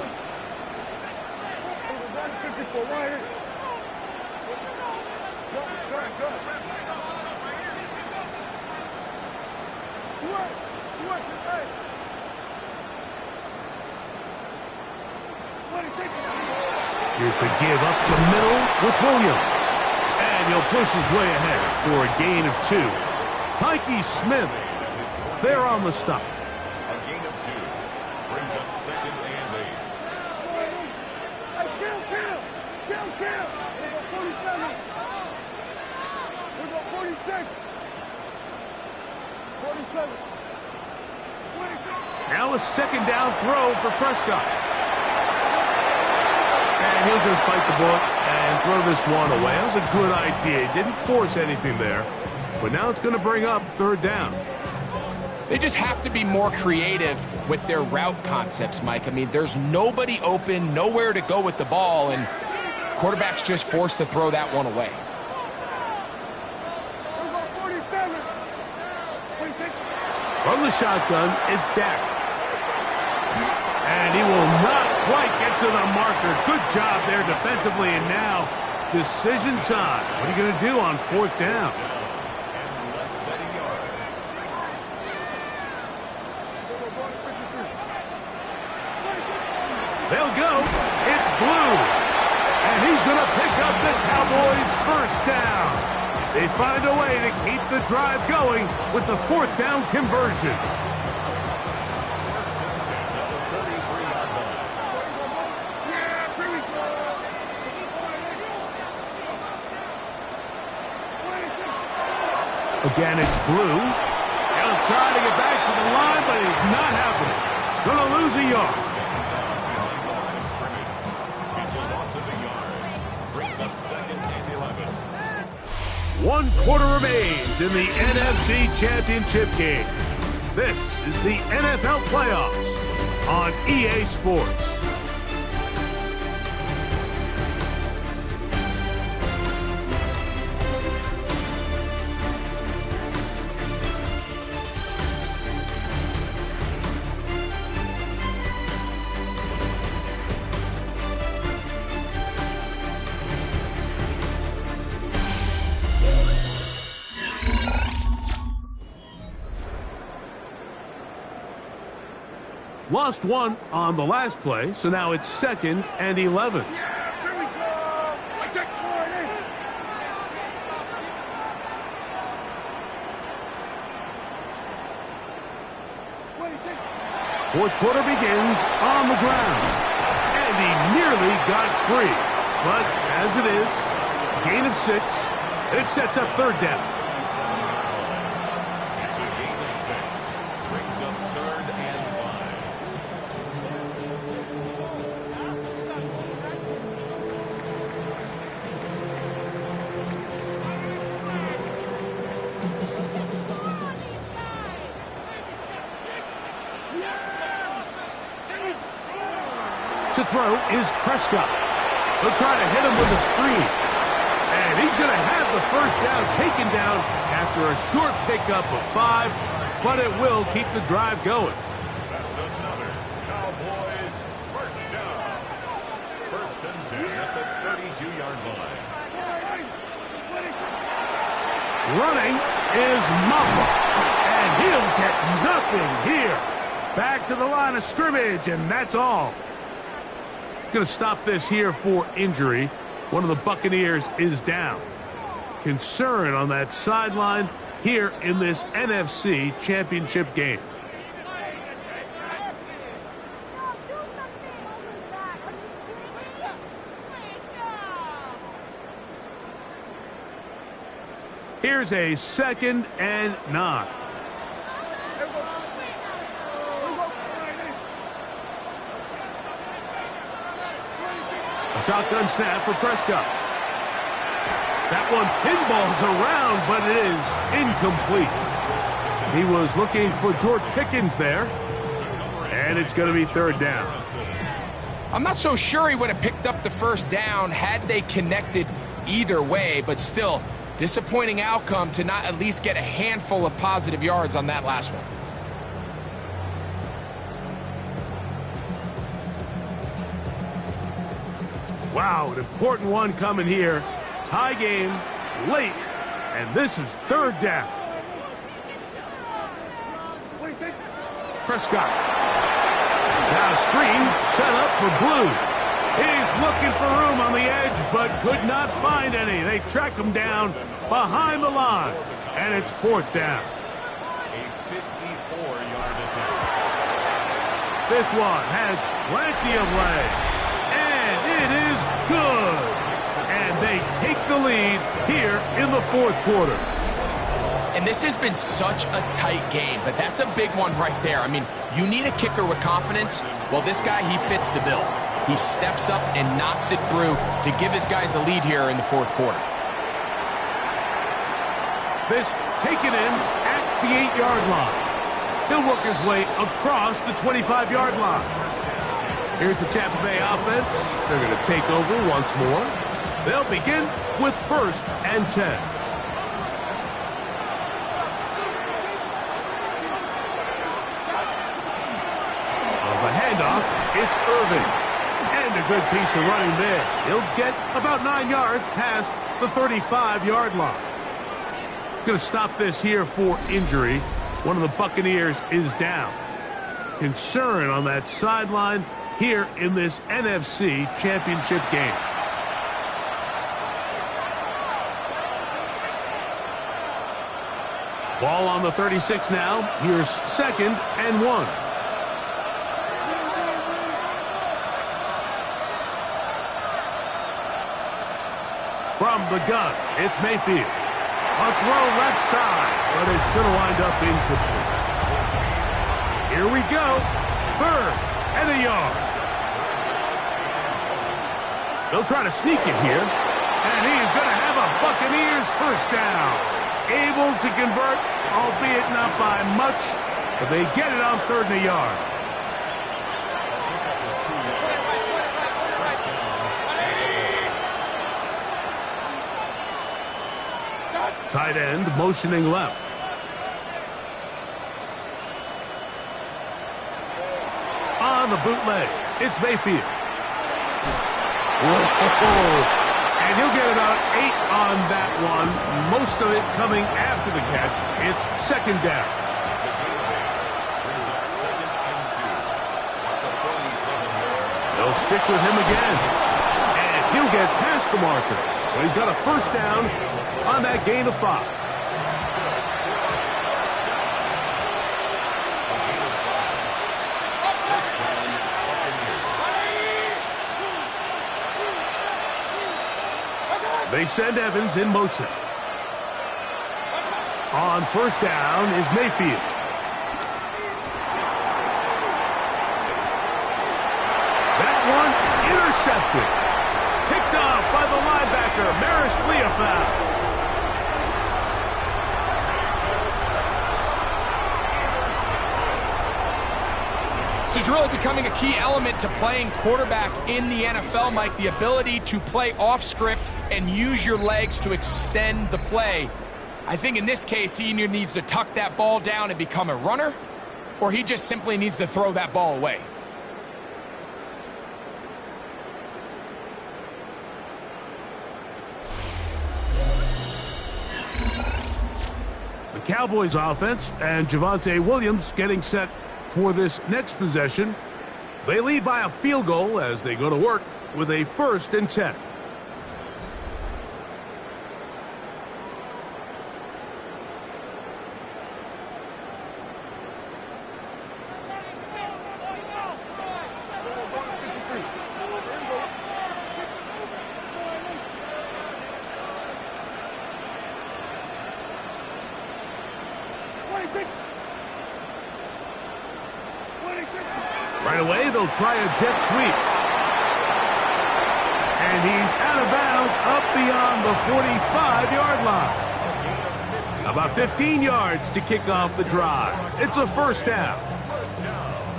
Here's the give up the middle with Williams. And he'll push his way ahead for a gain of 2. Tyke Smith there on the stop. A gain of 2 brings up 2nd and 8. Kill. 47. We're going 46. 47. Now a 2nd down throw for Prescott. And he'll just bite the bullet and throw this one away. That was a good idea. He didn't force anything there. But now it's going to bring up 3rd down. They just have to be more creative with their route concepts, Mike. I mean, there's nobody open, nowhere to go with the ball, and quarterback's just forced to throw that one away. From the shotgun, it's Dak. And he will not quite get to the marker. Good job there defensively, and now decision time. What are you going to do on 4th down? They'll go. It's Blue. And he's going to pick up the Cowboys' 1st down. They find a way to keep the drive going with the 4th down conversion. Again, it's Blue. He'll try to get back to the line, but he's not happening. Going to lose a yard. It's a loss of a yard. Brings up 2nd and 11. 1 quarter remains in the NFC Championship game. This is the NFL Playoffs on EA Sports. Lost one on the last play, so now it's 2nd and 11. Yeah, here we go. I take 4 4th quarter begins on the ground. And he nearly got free. But as it is, gain of 6, And it sets up third down. It's a gain of 6. Brings up 3rd and 5. To throw is Prescott. They'll try to hit him with a screen. And he's going to have the first down taken down after a short pickup of 5, but it will keep the drive going. That's another Cowboys first down. 1st and 10 at the 32-yard line. Running is Muffa, and he'll get nothing here. Back to the line of scrimmage, and that's all. Going to stop this here for injury. One of the Buccaneers is down. Concern on that sideline here in this NFC Championship game. Here's a 2nd and 9. A shotgun snap for Prescott. That one pinballs around, but it is incomplete. He was looking for George Pickens there, and it's going to be 3rd down. I'm not so sure he would have picked up the first down had they connected either way, but still, disappointing outcome to not at least get a handful of positive yards on that last one. Wow, an important one coming here. Tie game, late, and this is 3rd down. Prescott. Now screen set up for Blue. He's looking for room on the edge, but could not find any. They track him down behind the line, and it's 4th down. A 54-yard attack. This one has plenty of legs, and it is good. And they take the lead here in the 4th quarter. And this has been such a tight game, but that's a big one right there. I mean, you need a kicker with confidence. Well, this guy, he fits the bill. He steps up and knocks it through to give his guys a lead here in the 4th quarter. This taken in at the 8-yard line. He'll work his way across the 25-yard line. Here's the Tampa Bay offense. They're going to take over once more. They'll begin with 1st and 10. On the handoff, it's Irvin. And a good piece of running there. He'll get about 9 yards past the 35-yard line. Going to stop this here for injury. One of the Buccaneers is down. Concern on that sideline here in this NFC Championship game. Ball on the 36 now. Here's 2nd and 1. From the gun, it's Mayfield. A throw left side, but it's going to wind up incomplete. Here we go. 3rd and a yard. They'll try to sneak it here, and he's going to have a Buccaneers first down. Able to convert, albeit not by much, but they get it on 3rd and a yard. Tight end motioning left. On the bootleg, it's Mayfield. Whoa. And he'll get about 8 on that one. Most of it coming after the catch. It's 2nd down. They'll stick with him again. And he'll get past the marker. So he's got a first down on that gain of 5. They send Evans in motion. On first down is Mayfield. That one intercepted. Picked off by the linebacker, Maris Leofau. This is really becoming a key element to playing quarterback in the NFL, Mike, the ability to play off script and use your legs to extend the play. I think in this case, he either needs to tuck that ball down and become a runner, or he just simply needs to throw that ball away. The Cowboys offense and Javonte Williams getting set for this next possession. They lead by a field goal as they go to work with a 1st and 10. Right away, they'll try a jet sweep. And he's out of bounds up beyond the 45-yard line. About 15 yards to kick off the drive. It's a 1st down.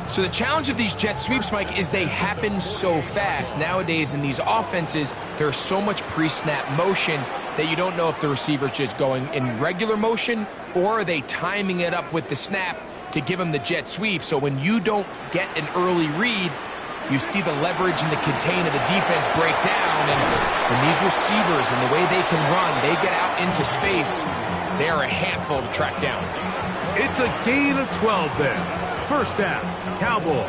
So the challenge of these jet sweeps, Mike, is they happen so fast. Nowadays in these offenses, there's so much pre-snap motion that you don't know if the receiver's just going in regular motion or are they timing it up with the snap to give them the jet sweep. So when you don't get an early read, you see the leverage and the contain of the defense break down. And these receivers and the way they can run, they get out into space, they are a handful to track down. It's a gain of 12 there. 1st down, Cowboys.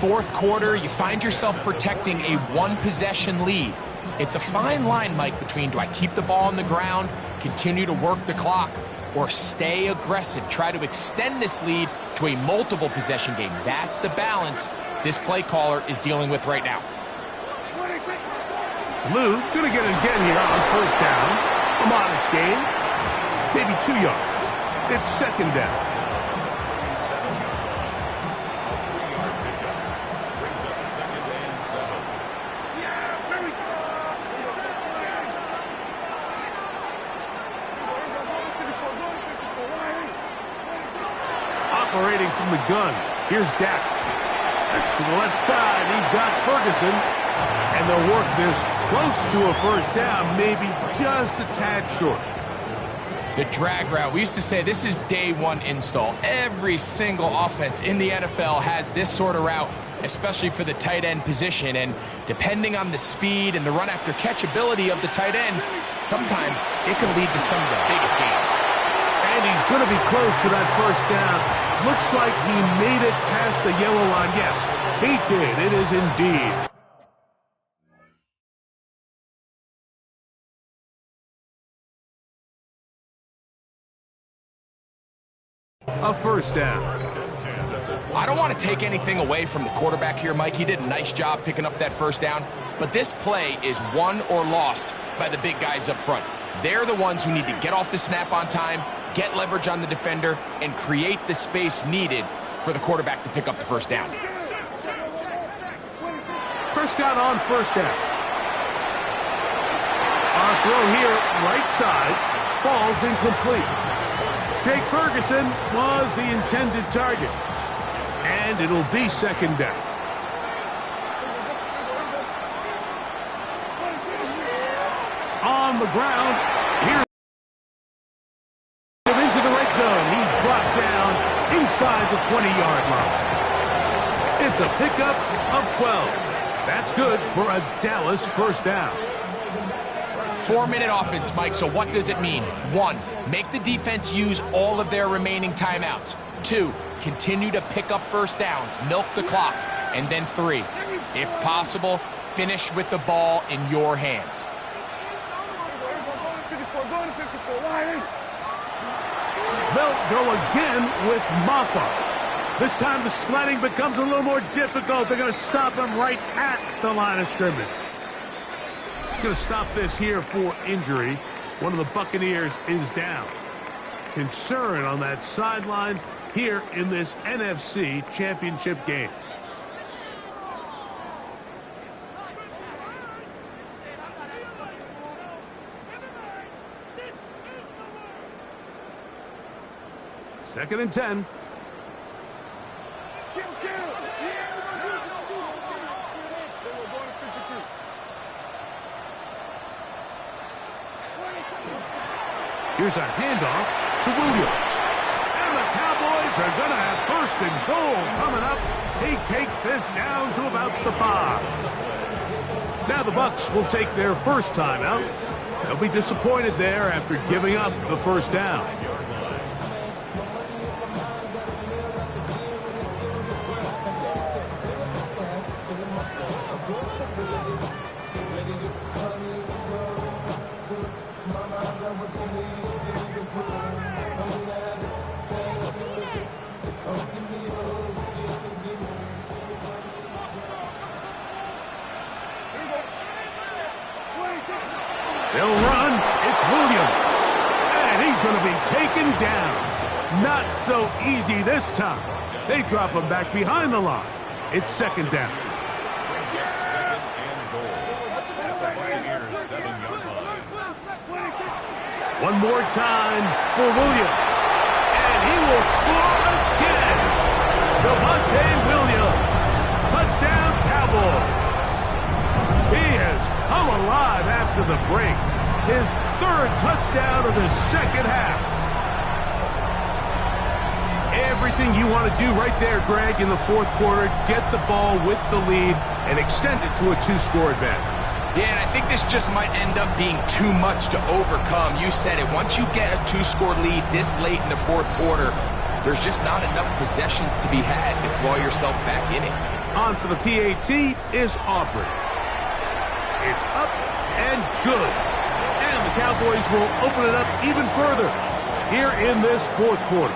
4th quarter, you find yourself protecting a 1-possession lead. It's a fine line, Mike, between do I keep the ball on the ground, continue to work the clock, or stay aggressive, try to extend this lead to a multiple possession game. That's the balance this play caller is dealing with right now. Lou gonna get it again here on 1st down. A modest gain, maybe 2 yards. It's 2nd down. Operating from the gun, here's Dak. To the left side, he's got Ferguson. And they'll work this close to a 1st down, maybe just a tad short. The drag route, we used to say this is day 1 install. Every single offense in the NFL has this sort of route, especially for the tight end position. And depending on the speed and the run after catch ability of the tight end, sometimes it can lead to some of the biggest gains. And he's going to be close to that 1st down. Looks like he made it past the yellow line. Yes, he did. It is indeed a 1st down. I don't want to take anything away from the quarterback here, Mike. He did a nice job picking up that 1st down. But this play is won or lost by the big guys up front. They're the ones who need to get off the snap on time, get leverage on the defender, and create the space needed for the quarterback to pick up the 1st down. First down on 1st down. Our throw here, right side, falls incomplete. Jake Ferguson was the intended target. And it'll be 2nd down. On the ground, here into the red zone. He's brought down inside the 20-yard line. It's a pickup of 12. That's good for a Dallas 1st down. 4-minute offense, Mike, so what does it mean? 1, make the defense use all of their remaining timeouts. 2, continue to pick up 1st downs, milk the clock. And then 3, if possible, finish with the ball in your hands. They'll go again with Maffa. This time the sledding becomes a little more difficult. They're going to stop him right at the line of scrimmage. Going to stop this here for injury. One of the Buccaneers is down. Concern on that sideline here in this NFC Championship game. Second and 10. Here's a handoff to Williams. And the Cowboys are going to have first and goal coming up. He takes this down to about the 5. Now the Bucs will take their first timeout. They'll be disappointed there after giving up the first down. They'll run. It's Williams. And he's going to be taken down. Not so easy this time. They drop him back behind the line. It's second down. Second and goal. At the Buccaneers' 7-yard line. One more time for Williams. And he will score again. Devontae Williams. Touchdown, Cowboys. He has come alive after the break. His third touchdown of the second half. Everything you want to do right there, Greg, in the fourth quarter. Get the ball with the lead and extend it to a 2-score advantage. Yeah, and I think this just might end up being too much to overcome. You said it. Once you get a 2-score lead this late in the fourth quarter, there's just not enough possessions to be had to claw yourself back in it. On for the PAT is Aubrey. It's up and good. And the Cowboys will open it up even further here in this fourth quarter.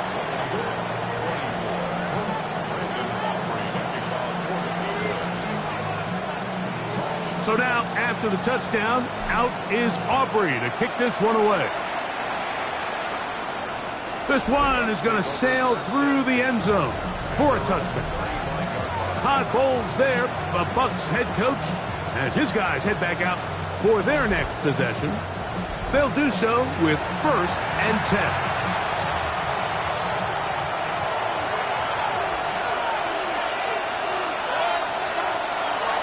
So now, after the touchdown, out is Aubrey to kick this one away. This one is going to sail through the end zone for a touchdown. Todd Bowles there, the Bucs head coach, as his guys head back out for their next possession. They'll do so with first and 10.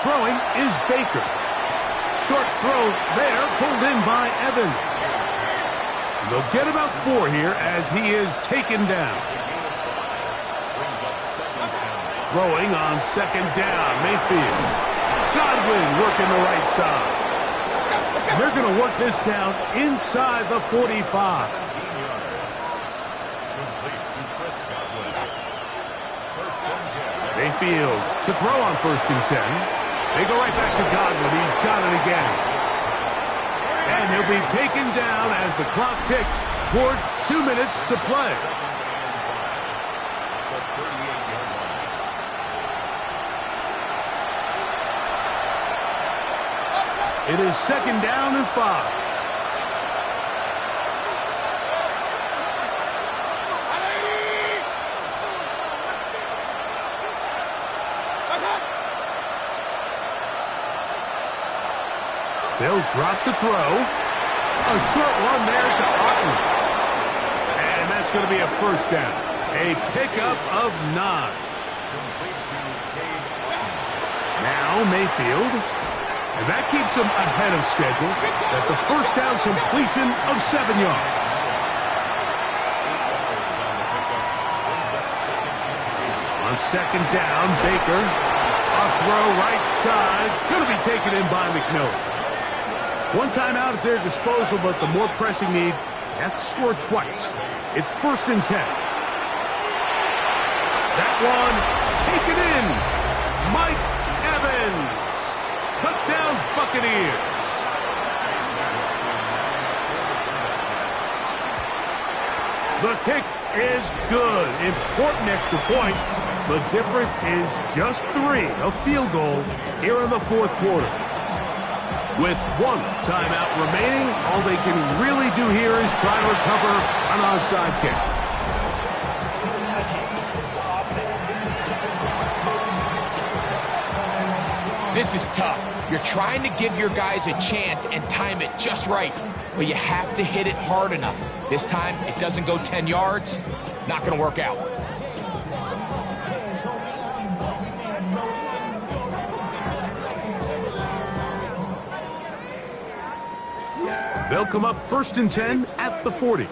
Throwing is Baker. Short throw there, pulled in by Evans. And they'll get about 4 here as he is taken down. Throwing on second down, Mayfield. Godwin working the right side. And they're going to work this down inside the 45. Mayfield to throw on first and 10. They go right back to Godwin. He's got it again. And he'll be taken down as the clock ticks towards 2 minutes to play. It is second down and 5. They'll drop to throw. A short one there to Otten. And that's going to be a first down. A pickup of 9. Now Mayfield. And that keeps him ahead of schedule. That's a first down completion of 7 yards. On second down, Baker. A throw right side. Going to be taken in by McMillan. One timeout at their disposal, but the more pressing need, they have to score twice. It's first and 10. That one taken in. Mike Evans. Touchdown, Buccaneers. The kick is good. Important extra point. The difference is just 3. A field goal here in the fourth quarter. With one timeout remaining, all they can really do here is try to recover an onside kick. This is tough. You're trying to give your guys a chance and time it just right, but you have to hit it hard enough. This time, it doesn't go 10 yards. Not going to work out. They'll come up 1st and 10 at the 40.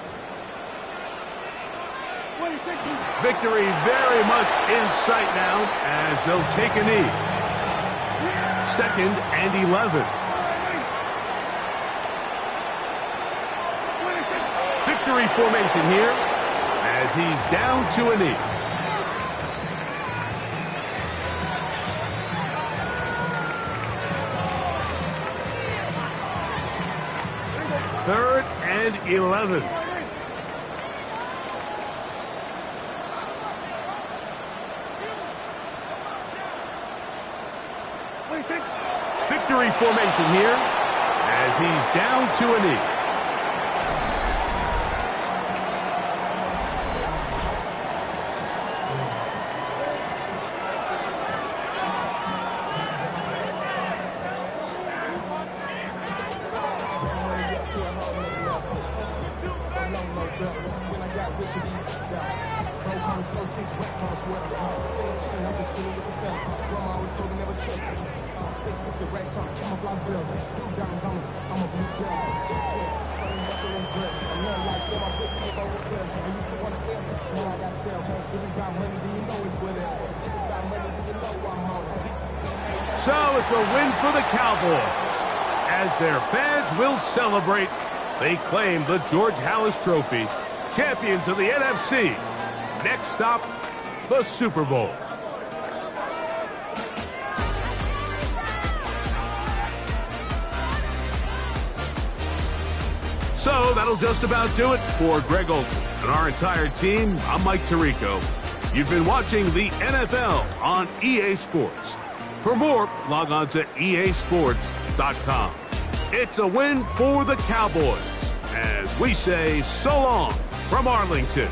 Victory very much in sight now as they'll take a knee. 2nd and 11. Victory formation here as he's down to a knee. Third and 11. Victory formation here as he's down to a knee. So it's a win for the Cowboys. As their fans will celebrate, they claim the George Halas Trophy, champions of the NFC. Next stop, the Super Bowl. So that'll just about do it for Greg Olson and our entire team. I'm Mike Tirico. You've been watching the NFL on EA Sports. For more, log on to easports.com. It's a win for the Cowboys as we say so long from Arlington.